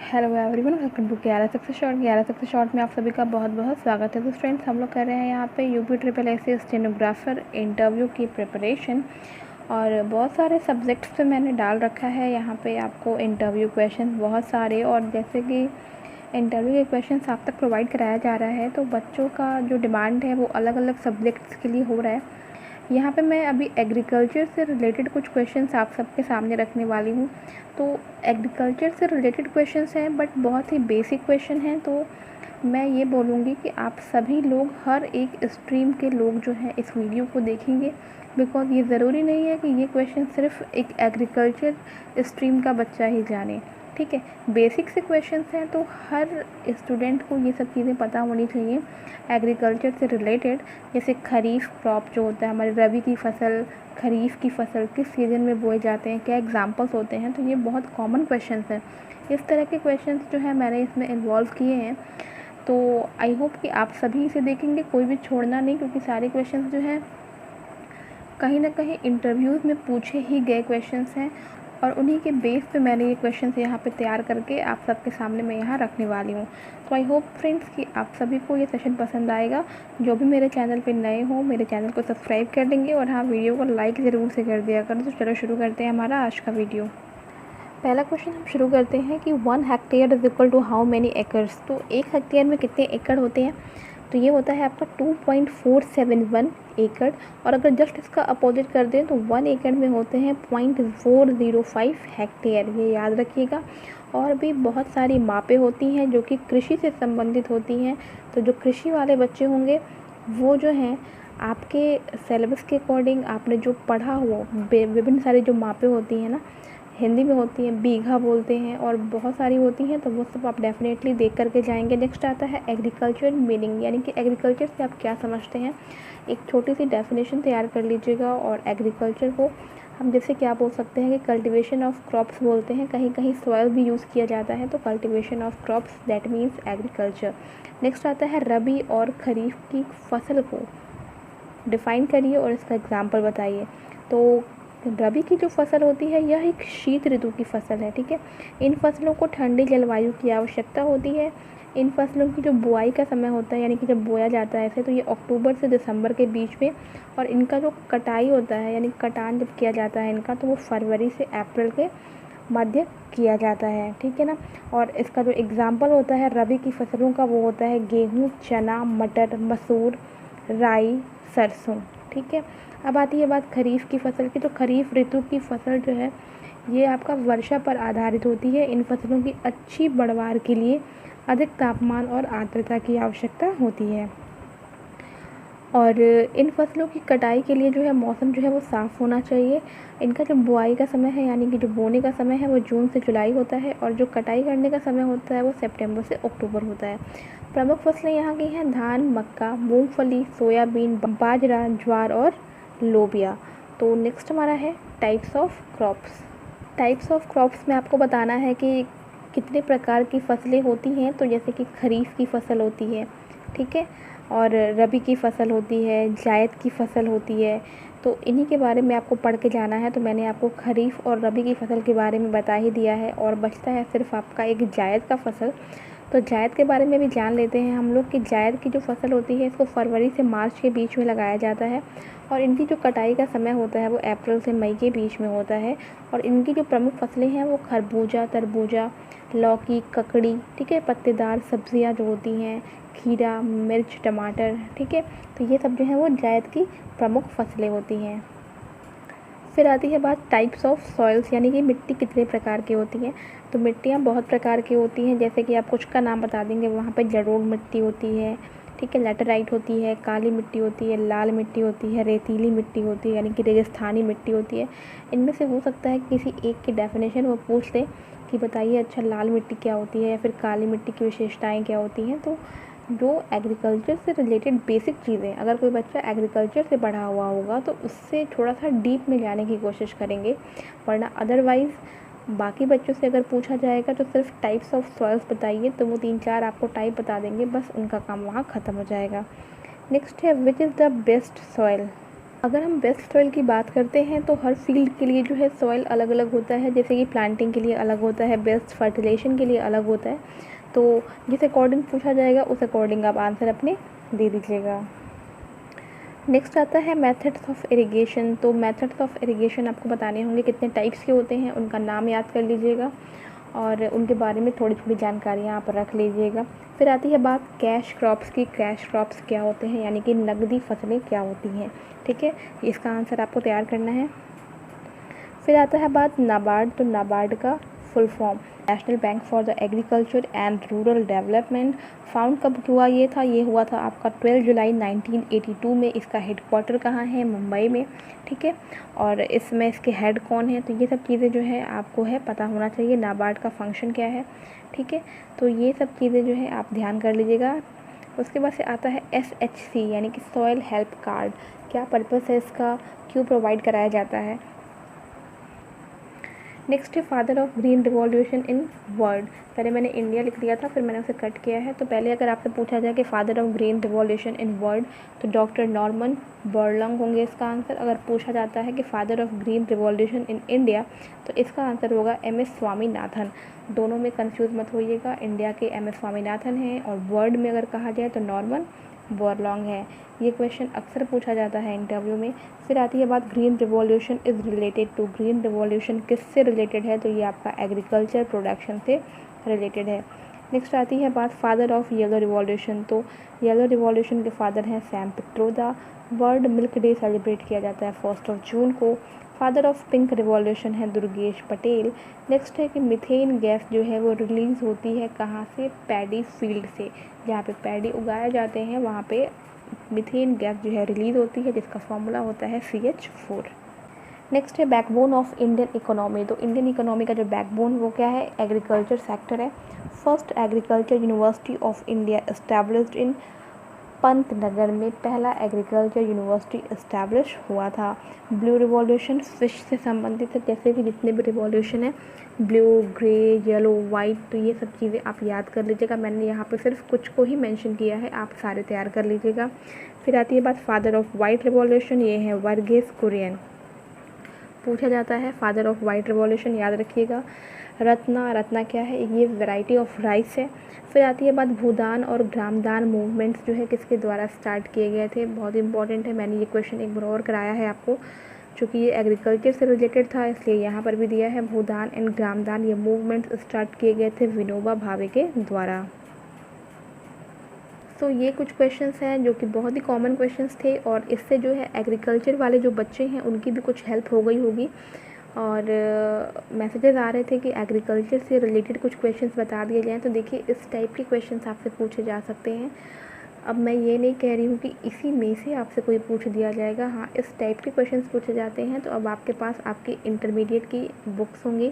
Hello everyone, welcome to 11 success short में आप सभी का बहुत बहुत स्वागत है। तो फ्रेंड्स, हम लोग कर रहे हैं यहाँ पे UP triple S stenographer interview की प्रिपरेशन और बहुत सारे सब्जेक्ट्स पे मैंने डाल रखा है यहाँ पे आपको इंटरव्यू क्वेश्चन बहुत सारे। और जैसे कि इंटरव्यू के क्वेश्चन आप तक प्रोवाइड कराया जा रहा है तो बच्चों का जो डिमांड है वो अलग अलग सब्जेक्ट्स के लिए हो रहा है। यहाँ पे मैं अभी एग्रीकल्चर से रिलेटेड कुछ क्वेश्चंस आप सबके सामने रखने वाली हूँ। तो एग्रीकल्चर से रिलेटेड क्वेश्चंस हैं बट बहुत ही बेसिक क्वेश्चन हैं। तो मैं ये बोलूँगी कि आप सभी लोग, हर एक स्ट्रीम के लोग जो हैं इस वीडियो को देखेंगे, बिकॉज़ ये ज़रूरी नहीं है कि ये क्वेश्चन सिर्फ एक एग्रीकल्चर स्ट्रीम का बच्चा ही जाने। ठीक है, बेसिक से क्वेश्चंस हैं तो हर स्टूडेंट को ये सब चीज़ें पता होनी चाहिए एग्रीकल्चर से रिलेटेड। जैसे खरीफ क्रॉप जो होता है, हमारे रबी की फसल, खरीफ की फसल किस सीज़न में बोए जाते हैं, क्या एग्जांपल्स होते हैं, तो ये बहुत कॉमन क्वेश्चंस हैं। इस तरह के क्वेश्चंस जो है मैंने इसमें इन्वॉल्व किए हैं। तो आई होप कि आप सभी इसे देखेंगे, कोई भी छोड़ना नहीं, क्योंकि सारे क्वेश्चंस जो हैं कहीं ना कहीं इंटरव्यूज़ में पूछे ही गए क्वेश्चंस हैं और उन्हीं के बेस पे मैंने ये क्वेश्चंस यहाँ पे तैयार करके आप सबके सामने मैं यहाँ रखने वाली हूँ। तो आई होप फ्रेंड्स कि आप सभी को ये सेशन पसंद आएगा। जो भी मेरे चैनल पे नए हो मेरे चैनल को सब्सक्राइब कर देंगे और हाँ, वीडियो को लाइक ज़रूर से कर दिया करो। तो चलो शुरू करते हैं हमारा आज का वीडियो। पहला क्वेश्चन हम शुरू करते हैं कि 1 hectare is equal to how many acres. तो 1 हेक्टेयर में कितने एकड़ होते हैं? तो ये होता है आपका 2.471 एकड़। और अगर जस्ट इसका अपोजिट कर दें तो 1 एकड़ में होते हैं 0.405 हेक्टेयर, ये याद रखिएगा। और भी बहुत सारी मापें होती हैं जो कि कृषि से संबंधित होती हैं। तो जो कृषि वाले बच्चे होंगे वो जो हैं आपके सिलेबस के अकॉर्डिंग आपने जो पढ़ा हुआ विभिन्न सारी जो मापें होती हैं ना, हिंदी में होती हैं बीघा बोलते हैं और बहुत सारी होती हैं, तो वो सब आप डेफिनेटली देख करके जाएंगे। नेक्स्ट आता है एग्रीकल्चर मीनिंग, यानी कि एग्रीकल्चर से आप क्या समझते हैं। एक छोटी सी डेफिनेशन तैयार कर लीजिएगा। और एग्रीकल्चर को हम जैसे क्या बोल सकते हैं कि कल्टीवेशन ऑफ क्रॉप्स बोलते हैं, कहीं कहीं सॉइल भी यूज़ किया जाता है, तो cultivation of crops that means agriculture. Next आता है रबी और खरीफ की फसल को डिफ़ाइन करिए और इसका एग्जाम्पल बताइए। तो रबी की जो फसल होती है यह एक शीत ऋतु की फसल है। ठीक है, इन फसलों को ठंडी जलवायु की आवश्यकता होती है। इन फसलों की जो बुआई का समय होता है, यानी कि जब बोया जाता है ऐसे, तो ये अक्टूबर से दिसंबर के बीच में। और इनका जो कटाई होता है, यानी कटान जब किया जाता है इनका, तो वो फरवरी से अप्रैल के मध्य किया जाता है। ठीक है ना। और इसका जो एग्ज़ाम्पल होता है रबी की फसलों का, वो होता है गेहूँ, चना, मटर, मसूर, राई, सरसों। ठीक है, अब आती है बात खरीफ की फसल की। तो खरीफ ऋतु की फसल जो है ये आपका वर्षा पर आधारित होती है। इन फसलों की अच्छी बढ़वार के लिए अधिक तापमान और आर्द्रता की आवश्यकता होती है। और इन फसलों की कटाई के लिए जो है मौसम जो है वो साफ़ होना चाहिए। इनका जो बुआई का समय है, यानी कि जो बोने का समय है, वो जून से जुलाई होता है और जो कटाई करने का समय होता है वो सितंबर से अक्टूबर होता है। प्रमुख फसलें यहाँ की हैं धान, मक्का, मूंगफली, सोयाबीन, बाजरा, ज्वार और लोबिया। तो नेक्स्ट हमारा है types of crops. Types of crops में आपको बताना है कि कितने प्रकार की फसलें होती हैं। तो जैसे कि खरीफ की फसल होती है, ठीक है, और रबी की फसल होती है, जायद की फसल होती है। तो इन्हीं के बारे में आपको पढ़ के जाना है। तो मैंने आपको खरीफ और रबी की फसल के बारे में बता ही दिया है और बचता है सिर्फ आपका एक जायद का फसल। तो जायद के बारे में भी जान लेते हैं हम लोग कि जायद की जो फसल होती है इसको फरवरी से मार्च के बीच में लगाया जाता है और इनकी जो कटाई का समय होता है वो अप्रैल से मई के बीच में होता है। और इनकी जो प्रमुख फसलें हैं वो खरबूजा, तरबूजा, लौकी, ककड़ी, ठीक है, पत्तेदार सब्जियां जो होती हैं, खीरा, मिर्च, टमाटर। ठीक है, तो ये सब जो है वो जायद की प्रमुख फसलें होती हैं। फिर आती है बात टाइप्स ऑफ सॉइल्स, यानी कि मिट्टी कितने प्रकार की होती हैं। तो मिट्टियाँ बहुत प्रकार की होती हैं, जैसे कि आप कुछ का नाम बता देंगे। वहाँ पे जलोढ़ मिट्टी होती है, ठीक है, लैटेराइट होती है, काली मिट्टी होती है, लाल मिट्टी होती है, रेतीली मिट्टी होती है, यानी कि रेगिस्तानी मिट्टी होती है। इनमें से हो सकता है किसी एक की डेफिनेशन वो पूछ ले कि बताइए अच्छा लाल मिट्टी क्या होती है या फिर काली मिट्टी की विशेषताएँ क्या होती हैं। तो जो एग्रीकल्चर से रिलेटेड बेसिक चीज़ें, अगर कोई बच्चा एग्रीकल्चर से पढ़ा हुआ होगा तो उससे थोड़ा सा डीप में जाने की कोशिश करेंगे, वरना अदरवाइज़ बाकी बच्चों से अगर पूछा जाएगा तो सिर्फ टाइप्स ऑफ सॉइल्स बताइए तो वो 3-4 आपको टाइप बता देंगे, बस उनका काम वहाँ ख़त्म हो जाएगा। नेक्स्ट है which is the best soil. अगर हम बेस्ट सॉइल की बात करते हैं तो हर फील्ड के लिए जो है सॉइल अलग अलग होता है, जैसे कि प्लांटिंग के लिए अलग होता है, बेस्ट फर्टिलाइजेशन के लिए अलग होता है। तो जिस अकॉर्डिंग पूछा जाएगा उस अकॉर्डिंग आप आंसर अपने दे दीजिएगा। नेक्स्ट आता है मेथड्स ऑफ इरिगेशन। तो मेथड्स ऑफ इरिगेशन आपको बताने होंगे, कितने टाइप्स के होते हैं उनका नाम याद कर लीजिएगा और उनके बारे में थोड़ी थोड़ी जानकारियाँ आप रख लीजिएगा। फिर आती है बात कैश क्रॉप्स की। कैश क्रॉप्स क्या होते हैं, यानी कि नकदी फसलें क्या होती हैं, ठीक है, इसका आंसर आपको तैयार करना है। फिर आता है बात नाबार्ड। तो नाबार्ड का full form national bank for the agriculture and rural development. Found कब हुआ ये हुआ था आपका 12 जुलाई 1982 में। इसका हेडक्वार्टर कहाँ है, मुंबई में, ठीक है। और इसमें इसके हेड कौन है, तो ये सब चीज़ें जो है आपको है पता होना चाहिए। नाबार्ड का फंक्शन क्या है, ठीक है, तो ये सब चीज़ें जो है आप ध्यान कर लीजिएगा। उसके बाद से आता है SHC यानी कि सॉइल हेल्प कार्ड। क्या पर्पस है इसका, क्यों प्रोवाइड कराया जाता है। नेक्स्ट है father of green revolution in world. पहले मैंने इंडिया लिख दिया था, फिर मैंने उसे कट किया है। तो पहले अगर आपसे पूछा जाए कि father of green revolution in world, तो डॉक्टर नॉर्मन बोरलॉग होंगे इसका आंसर। अगर पूछा जाता है कि father of green revolution in India, तो इसका आंसर होगा MS स्वामीनाथन। दोनों में कंफ्यूज मत होइएगा, इंडिया के MS स्वामीनाथन हैं और वर्ल्ड में अगर कहा जाए तो नॉर्मन बोरलॉग है। ये क्वेश्चन अक्सर पूछा जाता है इंटरव्यू में। फिर आती है बात green revolution is related to. Green revolution किससे रिलेटेड है, तो ये आपका एग्रीकल्चर प्रोडक्शन से रिलेटेड है। नेक्स्ट आती है बात फादर ऑफ येलो रिवॉल्यूशन। तो येलो रिवॉल्यूशन के फादर हैं Sam Pitroda. World milk day celebrate किया जाता है 1 जून को। फादर ऑफ पिंक रिवॉल्यूशन है दुर्गेश पटेल। नेक्स्ट है कि मीथेन गैस जो है वो रिलीज़ होती है कहाँ से, पैडी फील्ड से। जहाँ पे पैडी उगाए जाते हैं वहाँ पे मीथेन गैस जो है रिलीज़ होती है, जिसका फॉर्मूला होता है CH4। नेक्स्ट है बैकबोन ऑफ इंडियन इकोनॉमी। तो इंडियन इकोनॉमी का जो बैकबोन वो क्या है, एग्रीकल्चर सेक्टर है। First agriculture university of India established in Pantnagar में पहला एग्रीकल्चर यूनिवर्सिटी इस्टेब्लिश हुआ था। ब्लू रिवॉल्यूशन फिश से संबंधित है, जैसे कि जितने भी रिवॉल्यूशन है ब्लू, ग्रे, येलो, वाइट, तो ये सब चीज़ें आप याद कर लीजिएगा। मैंने यहाँ पे सिर्फ कुछ को ही मेंशन किया है, आप सारे तैयार कर लीजिएगा। फिर आती है बात फादर ऑफ वाइट रिवॉल्यूशन, ये है वर्गीस कुरियन। पूछा जाता है फादर ऑफ वाइट रिवॉल्यूशन, याद रखिएगा। रत्ना क्या है, ये वैरायटी ऑफ राइस है। फिर आती है बात भूदान और ग्रामदान मूवमेंट्स जो है किसके द्वारा स्टार्ट किए गए थे, बहुत इंपॉर्टेंट है। मैंने ये क्वेश्चन एक बार और कराया है आपको, चूँकि ये एग्रीकल्चर से रिलेटेड था इसलिए यहाँ पर भी दिया है। भूदान एंड ग्रामदान ये मूवमेंट्स स्टार्ट किए गए थे विनोबा भावे के द्वारा। तो ये कुछ क्वेश्चंस हैं जो कि बहुत ही कॉमन क्वेश्चंस थे और इससे जो है एग्रीकल्चर वाले जो बच्चे हैं उनकी भी कुछ हेल्प हो गई होगी। और मैसेजेस आ रहे थे कि एग्रीकल्चर से रिलेटेड कुछ क्वेश्चंस बता दिए जाएँ, तो देखिए इस टाइप के क्वेश्चंस आपसे पूछे जा सकते हैं। अब मैं ये नहीं कह रही हूँ कि इसी में से आपसे कोई पूछ दिया जाएगा, हाँ इस टाइप के क्वेश्चंस पूछे जाते हैं। तो अब आपके पास आपकी इंटरमीडिएट की बुक्स होंगी,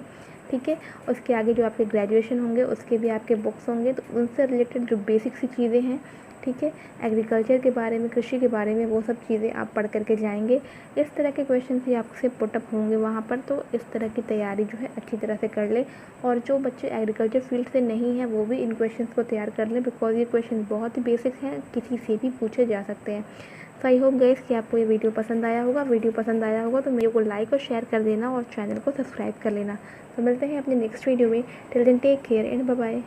ठीक है, उसके आगे जो आपके ग्रेजुएशन होंगे उसके भी आपके बुक्स होंगे, तो उनसे रिलेटेड जो बेसिक सी चीज़ें हैं, ठीक है, एग्रीकल्चर के बारे में, कृषि के बारे में, वो सब चीज़ें आप पढ़ करके जाएंगे। इस तरह के क्वेश्चन ही आपसे पुटअप होंगे वहाँ पर, तो इस तरह की तैयारी जो है अच्छी तरह से कर लें। और जो बच्चे एग्रीकल्चर फील्ड से नहीं हैं वो भी इन क्वेश्चंस को तैयार कर लें, बिकॉज ये क्वेश्चन बहुत ही बेसिक हैं, किसी से भी पूछे जा सकते हैं। सो आई होप गाइस कि आपको ये वीडियो पसंद आया होगा। वीडियो पसंद आया होगा तो वीडियो को लाइक और शेयर कर देना और चैनल को सब्सक्राइब कर लेना। तो मिलते हैं अपने नेक्स्ट वीडियो में। Till then take care and bye bye.